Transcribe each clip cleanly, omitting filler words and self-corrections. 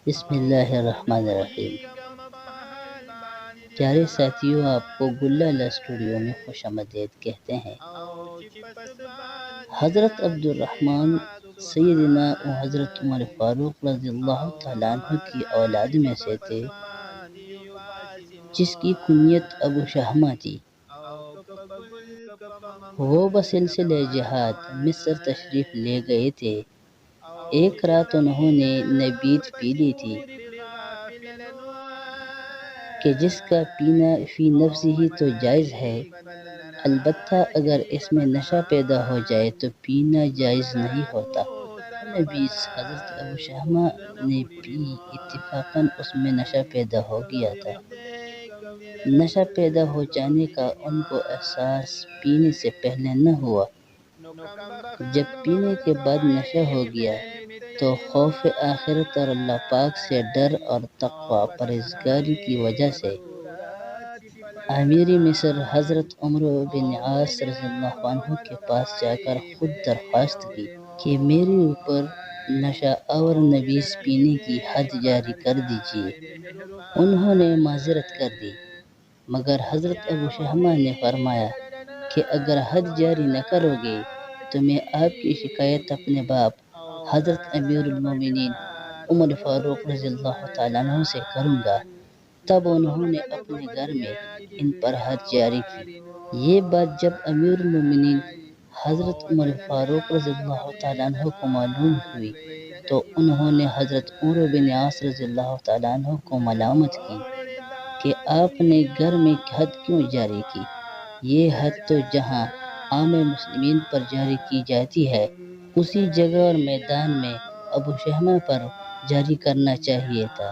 بسم اللہ الرحمن الرحیم۔ پیارے ساتھیوں، آپ کو گلہ اللہ اسٹوڈیو میں خوش آمدید کہتے ہیں۔ حضرت عبد الرحمن سیدنا و حضرت عمر فاروق رضی اللہ تعالیٰ عنہ کی اولاد میں سے تھے، جس کی کنیت ابو شہمہ تھی۔ وہ بسلسلہ جہاد مصر تشریف لے گئے تھے۔ ایک رات انہوں نے نبیذ پی لی تھی کہ جس کا پینا فی نفس ہی تو جائز ہے، البتہ اگر اس میں نشہ پیدا ہو جائے تو پینا جائز نہیں ہوتا۔ نبیذ حضرت ابو شہمہ نے پی، اتفاقاً اس میں نشہ پیدا ہو گیا تھا۔ نشہ پیدا ہو جانے کا ان کو احساس پینے سے پہلے نہ ہوا۔ جب پینے کے بعد نشہ ہو گیا تو خوف آخرت اور اللہ پاک سے ڈر اور تقوی پرہیزگاری کی وجہ سے امیر مصر حضرت عمرو بن عاص رضی اللہ عنہ کے پاس جا کر خود درخواست کی کہ میرے اوپر نشہ آور نبیذ پینے کی حد جاری کر دیجیے۔ انہوں نے معذرت کر دی، مگر حضرت ابو شہمہ نے فرمایا کہ اگر حد جاری نہ کرو گے تو میں آپ کی شکایت اپنے باپ حضرت امیر المومنین عمر فاروق رضی اللہ تعالیٰ عنہ سے کروں گا۔ تب انہوں نے اپنے گھر میں ان پر حد جاری کی۔ یہ بات جب امیر المومنین حضرت عمر فاروق رضی اللہ تعالیٰ عنہ کو معلوم ہوئی تو انہوں نے حضرت عمرو بن عاص رضی اللہ تعالیٰ عنہ کو ملامت کی کہ آپ نے گھر میں حد کیوں جاری کی؟ یہ حد تو جہاں عام مسلمین پر جاری کی جاتی ہے، اسی جگہ اور میدان میں ابو شہمہ پر جاری کرنا چاہیے تھا۔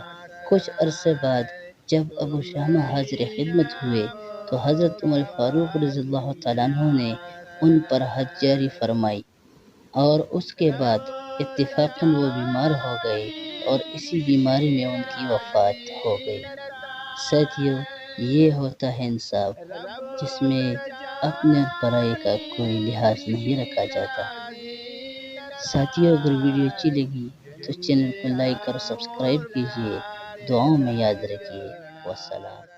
کچھ عرصے بعد جب ابو شہمہ حاضر خدمت ہوئے تو حضرت عمر فاروق رضی اللہ تعالیٰ عنہ نے ان پر حد جاری فرمائی، اور اس کے بعد اتفاقاً وہ بیمار ہو گئے اور اسی بیماری میں ان کی وفات ہو گئی۔ ساتھیوں، یہ ہوتا ہے انصاف، جس میں اپنے اور پرائے کا کوئی لحاظ نہیں رکھا جاتا۔ ساتھیوں، اگر ویڈیو اچھی لگی تو چینل کو لائک اور سبسکرائب کیجیے۔ دعاؤں میں یاد رکھیے۔ والسلام۔